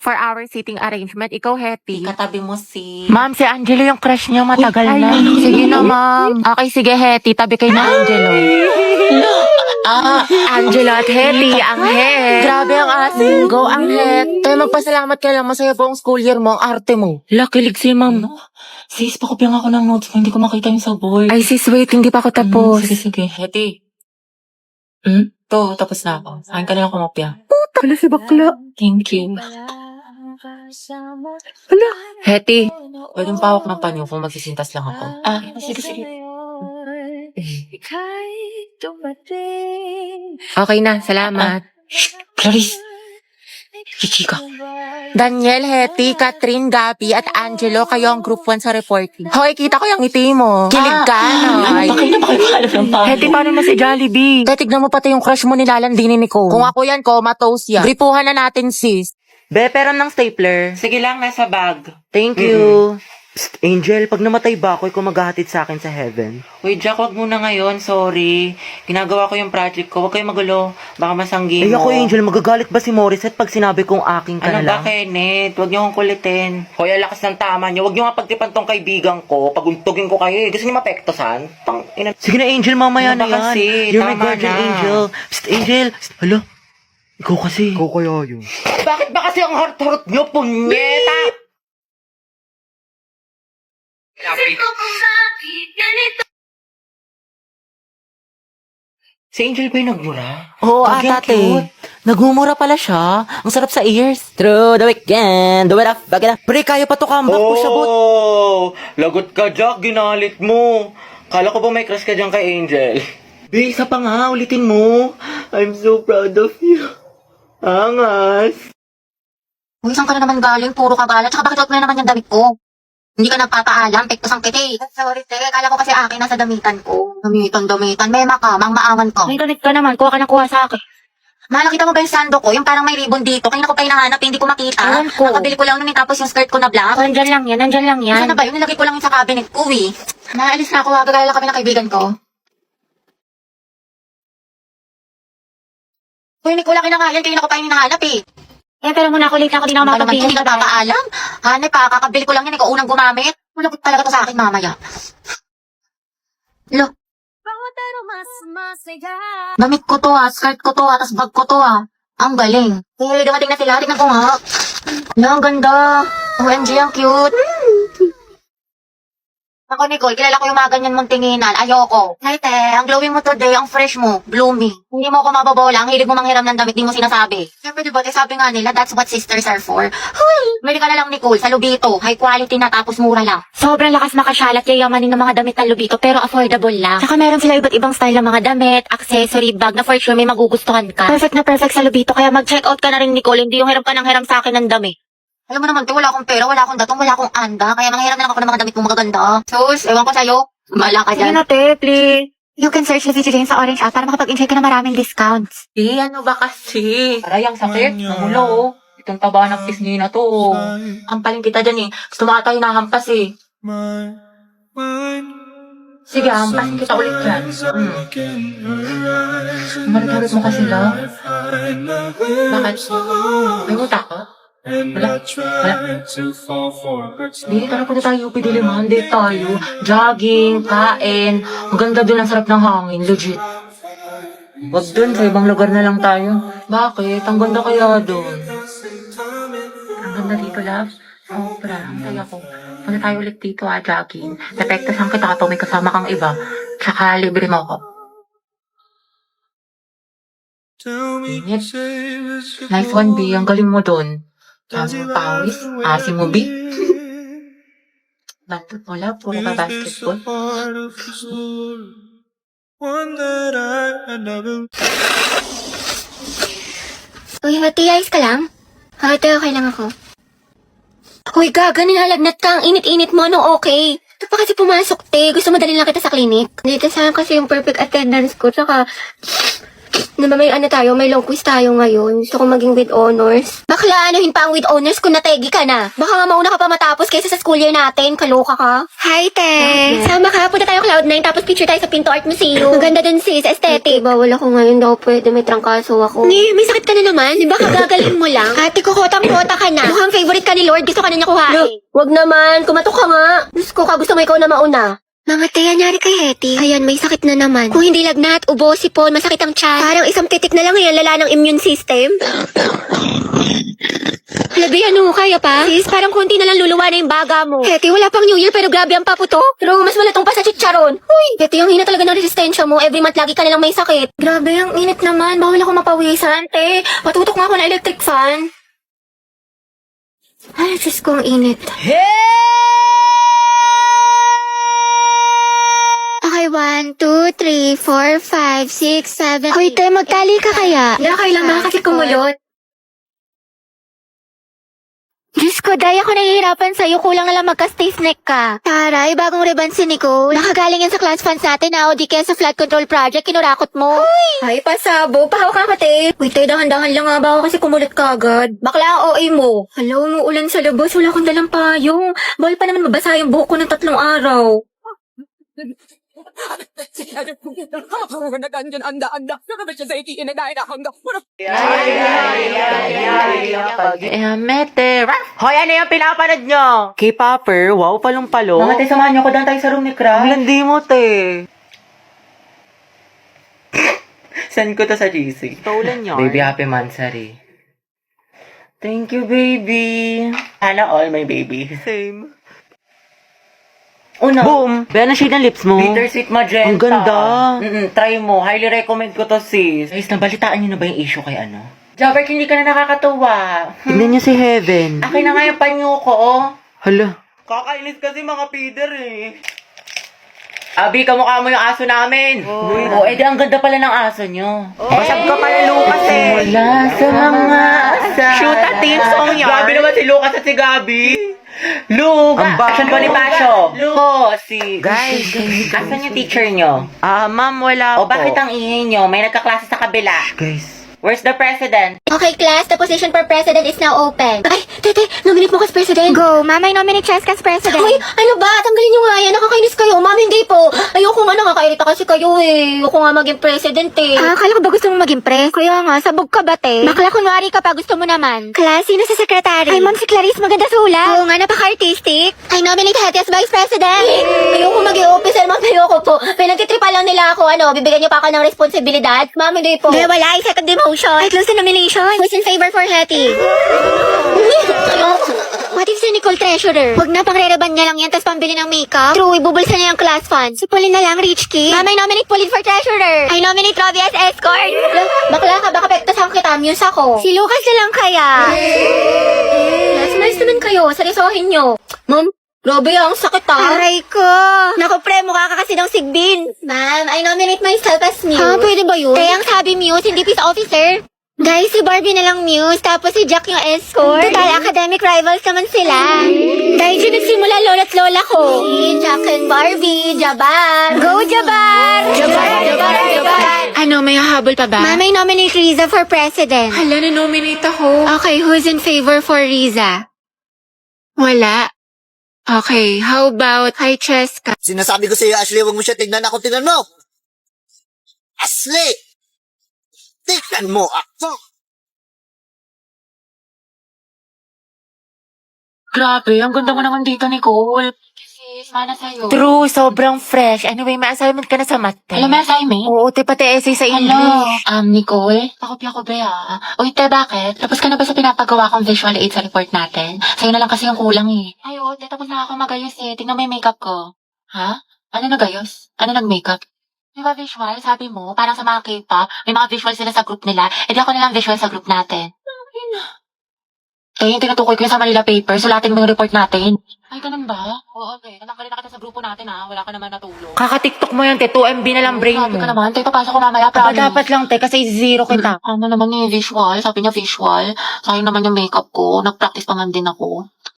for our seating arrangement. Ikaw, Hetty. Katabi mo si... Ma'am, si Angelo yung crush niya matagal na. Sige na, ma'am. Okay, sige, Hetty. Tabi kayo na, Angelo. Angelo at Hetty, ang het. Grabe ang asin. Go, ang het. Tayo magpasalamat ka lang. Masaya po ang school year mo, ang arte mo. Lakilig si ma'am. Sis, pakopyang ako ng notes mo. Hindi ko makita yung sa board. Ay, sis, wait. Hindi pa ako tapos. Sige. Hetty. To, tapos na ako. Saan ka na lang kumopya? Hala si bakla. Thank you. Hala. Hetty. Pwedeng pawak ng panyo kung magsisintas lang ako. Sige. Okay na, salamat. Clarice. Chichika. Daniel, Hetty, Catherine, Gabi, at Angelo, kayo ang group 1 sa reporting. Hoy, kita ko yung ngiti mo. Kilig ka, no? Bakit na makipaalap ng panyo? Hetty, paano na si Jollibee? Tignan mo pati yung crush mo nilalandinin ni Cole. Kung ako yan, comatose yan. Gripuhan na natin, sis. Be, pero ng stapler. Sige lang, nasa bag. Thank you. Psst, Angel, pag namatay ba ako, ikaw maghahatid sa akin sa heaven? Uy, Jack, wag muna ngayon. Sorry. Ginagawa ko yung project ko. Huwag kayong magulo. Baka masanggi Ay, mo. ako, Angel, magagalit ba si Morissette pag sinabi kong aking ka Ano na ba, lang? Kenneth? Huwag niyo akong kulitin. Hoy, ang lakas ng tama niyo. Huwag niyo nga pagtipan tong kaibigan ko. Paguntugin ko kayo. Gusto niyo mapektosan? Sige na, Angel, mamaya Ano na ba yan. kasi? You're my Tama guardian na. angel. Psst, Angel. Psst, hala. Ikaw kasi. Ikaw kaya yun. Bakit ba kasi ang heart-heart niyo, punyeta? Si Angel ba yung nagmura? Oo, Gagi, ang ate. cute. Nagmumura pala siya. Ang sarap sa ears. Through the weekend. Do it up. Back it up. Pre, kaya pa to comeback po siya, but... Lagot ka, Jack. Ginalit mo. Kala ko ba may crush ka dyan kay Angel? Be, isa pa nga. Ulitin mo. I'm so proud of you. Angas. Uy, saan ka na naman galing? Puro ka galat. Tsaka bakit out mo na naman yung damit ko? Hindi ka nagpapaalam, pektos ang kiti. Sorry, te. Kala ko kasi akin nasa damitan ko. Damitan. Mema ka, mang-maawan ka. May galit ka naman, kuha ka na kuha sa akin. Mahal, nakita mo ba yung sando ko? Yung parang may ribbon dito. Kanina ko pa hinahanap, hindi ko makita. Ewan ko. Nakabili ko lang nun, tapos yung skirt ko na black. Nandyan lang yan. Saan na ba yun? Nilagay ko lang yun sa cabinet ko, eh. Naalis na ako, gagaya lang kami ng kaibigan ko. Uy, hindi ko lang kinakayan, kanina ko pa yung hinahanap, eh. Eh, pero muna ako late na ako, di na ako Ano naman, makapagpili. hindi ka papaalam. Hanay pa, kakabili ko lang yan, ikaw unang gumamit. Wala ko talaga to sa akin mamaya. Lo, damit ko to skirt ko to tas bag ko to Ang galing. Eh, dumating na sila, tignan ko nga. Ang ganda. OMG, ang cute. Ako, Nicole, kilala ko yung mga ganyan mong tinginan. Ayoko. Hey, te, ang glowing mo today, ang fresh mo, bloomy. Hindi mo ako mababola, ang hilig mo manghiram ng damit, di mo sinasabi. Siyempre, diba, sabi nga nila, that's what sisters are for. Huy! Mali ka na lang, Nicole, sa Lubito. High quality na, tapos mura lang. Sobrang lakas makasyalat, yayamanin ng mga damit ng Lubito, pero affordable lang. Saka meron sila iba't ibang style ng mga damit, accessory, bag, na for sure may magugustuhan ka. Perfect na perfect sa Lubito, kaya mag-check out ka na rin, Nicole, hindi yung hiram ka ng hiram sa akin ng damit. Alam mo naman, te, wala akong pera, wala akong datong, wala akong anda, kaya manghiram na lang ako ng mga damit mo magaganda. Sus, ewan ko sa'yo. Mala ka Sige dyan. na, te, please. You can search Luigi Jane sa Orange app para makapag-enjoy ka ng maraming discounts. Eh, ano ba kasi? Aray, ang sakit. Namulo, oh. Itong taba ng pisngi na to, oh. Ang paling kita dyan, eh. Gusto mo ata hinahampas, eh. Sige, hampasin kita ulit dyan. Marit-harit mo kasi lang. Bakit? May utak ka? Wala. Hindi, tara punta tayo, pidiliman. Date tayo. Jogging, kain. Maganda dun, ang sarap ng hangin. Legit. Wag dun, sa ibang lugar na lang tayo. Bakit? Ang ganda kaya dun. Ang ganda dito, love. Sobra. Ang saya ko. Punta tayo ulit dito, jogging. Depektasan kita kapag may kasama kang iba. Tsaka libre mo ako. Init. Nice one, B. Ang galing mo dun. Ang pawis. Asim mo, B. Batot mo, love. Puro ka basketball. Uy, Hati, ayos ka lang? Hati, okay lang ako. Uy, gaga, nilalagnat ka. Ang init-init mo, no, okay. Ito pa kasi pumasok, te. Gusto mo dalhin lang kita sa clinic. Dito saan kasi yung perfect attendance ko. Tsaka, Naman may ano tayo, may long quiz tayo ngayon. Gusto ko maging with honors. Bakla, anuhin pa ang with honors kung nategi ka na. Baka nga mauna ka pa matapos kaysa sa school year natin. Kaloka ka. Hi, te. Sama ka, punta tayo Cloud9 tapos picture tayo sa Pinto Art Museum. Maganda dun sis, aesthetic. Bawal ako ngayon daw pwede, may trangkaso ako. May sakit ka na naman. Di ba kagagaling mo lang? Ate ko, kotang-kota ka na. Mukhang favorite ka ni Lord, gusto ka na niya kuhain. Wag naman, kumatok ka nga. Diyos ko ka, gusto mo ikaw na mauna. Mga teya, nyari kay Hetty. Ayan, may sakit na naman. Kung hindi lagnat, ubo, sipon, masakit ang tiyan. Parang isang titik na lang yan, lala ng immune system. Halabi, ano, kaya pa? Sis, parang konti na lang luluwa na yung baga mo. Hetty, wala pang New Year pero grabe ang paputok. Pero mas malatong pa sa chicharon. Uy, Hetty, ang hina talaga ng resistensya mo. Every month lagi ka na lang may sakit. Grabe, ang init naman. Bawal ako mapawisan, te. Patutok nga ako ng electric fan. Ay, Diyos ko, ang init. Okay, 1, 2, 3, 4, 5, 6, 7. Hoy, te, magtali ka kaya? Hindi, kailang baka kasi kumulot. Diyos ko, Day, ako nahihirapan sa'yo. Kulang na lang magka-stay snack ka. Taray, bagong ribbon si Nicole. Nakagaling yan sa class funds natin o di kaya sa flood control project, kinurakot mo. Ay, pasabo. Pahawak ka, te. Uy, te, dahan-dahan lang nga ba ako kasi kumulit ka agad. Bakla ang OA mo. Hala, umuulan sa labas. Wala akong dalang payong. Bawal pa naman mabasa yung buhok ko ng 3 araw. Mete. Hoy, ano yung pinapanood nyo? K-popper? Wow, palong-palo. Mga te, samahan niyo ko doon tayo sa room ni Crash. Ang landi mo, te. Send ko to sa GC. Stolen yun. Baby, happy mansari. Thank you, baby. Sana all, my baby. Same. Una, Boom! Be, ano shade ng lips mo? Bittersweet Magenta. Ang ganda. Try mo. Highly recommend ko to, sis. Guys, nabalitaan niyo na ba yung issue kay ano? Jabber, hindi ka na nakakatuwa. Tignan niyo si Heaven. Akin na nga yung panyo ko, oh. Hala. Kakainis kasi mga feeder eh. Abi, kamukha mo yung aso namin. Oh, edi ang ganda pala ng aso nyo. Basag ka pala, Lucas eh. Wala sa mga asal. Shoot at team song yan. Grabe naman si Lucas at si Gabi. Luke! Ang Asan bago. Bonifacio? Luke! Si... Guys. Asan yung teacher nyo? Ma'am, wala O po. bakit ang ingay nyo? May nagkaklase sa kabila. Guys. Where's the president? Okay, class, the position for president is now open. Ay, tete, nominate mo kas president. Go, mama, nominate Cheska as president. Uy, ano ba? Tanggalin nyo nga yan. Nakakainis kayo. Ma'am, hindi po. Ayoko nga, nakakairita kasi kayo eh. Ayoko nga maging president eh. Akala ko ba gusto mong maging pres? Kaya nga, sabog ka ba, te? Bakla, kunwari ka pa, gusto mo naman. Class, sino sa secretary? Ay, ma'am, si Clarice, maganda sulat. Oo nga, napaka-artistic. I nominate Hetty as vice president. Ayoko maging officer, ma'am, ayoko po. Pinagtitripa lang nila ako, bibigyan niyo pa ako ng responsibilidad. Ma'am, hindi po. Hindi, wala, second demotion. I close the nomination. Who's in favor for Hetty? What if si Nicole treasurer? Huwag na, pang-rereban niya lang yan, tapos pambili ng makeup. True, ibubulsa niya yung class fund. Si Pauline na lang, rich kid. Mama, I nominate Pauline for treasurer. I nominate Robbie as escort. Bakla ka, baka pektasan kita, muse ako. Si Lucas na lang kaya. Yes, nice naman kayo, seryosohin nyo. Ma'am, grabe ang sakit ah. Aray ko. Naku pre, mukha ka kasi ng sigbin. Ma'am, I nominate myself as muse. Ha, pwede ba yun? Kaya ang sabi muse, hindi peace officer. Guys, si Barbie na lang muse, tapos si Jack yung escort. Total academic rivals naman sila. Dahil dyan nagsimula lola't lola ko. Si Jack and Barbie, Jabar. Go, Jabar! Jabar, Jabar, Jabar. Ano, may hahabol pa ba? Mama, I nominate Riza for president. Hala, na-nominate ako. Okay, who's in favor for Riza? Wala. Okay, how about kay Cheska? Sinasabi ko sa'yo, Ashley, huwag mo siya tignan ako, tignan mo! Ashley! Tignan mo ako! Grabe, ang ganda mo naman dito, Nicole. Sis, mana sa'yo. True, sobrang fresh. Anyway, may assignment ka na sa math. Alam mo, assignment? Oo, te, pati essay sa Hello, English. Nicole? Pakopya ko ba Uy, te, bakit? Tapos ka na ba sa pinapagawa kong visual aid sa report natin? Sa'yo na lang kasi yung kulang eh. Ay, oo, te, tapos na ako magayos eh. Tingnan mo yung makeup ko. Ha? Ano nagayos? Ano nag-makeup? Di ba visual? Sabi mo, parang sa mga K-pop, may mga visual sila sa group nila. E di ako na lang visual sa group natin. Eh, yung tinutukoy ko yung sa Manila paper, sulatin mo yung report natin. Ay, ganun ba? Oo, te. Natanggalin na kita sa grupo natin ha. Wala ka naman natulong. Kaka-tiktok mo yan, te. 2 MB na lang brain Sabi mo. ka naman, te, papasok ko mamaya, Aba, promise. dapat lang, te, kasi zero kita. Ano naman yung visual? Sabi niya visual. Sayang naman yung makeup ko. Nag-practice pa man din ako.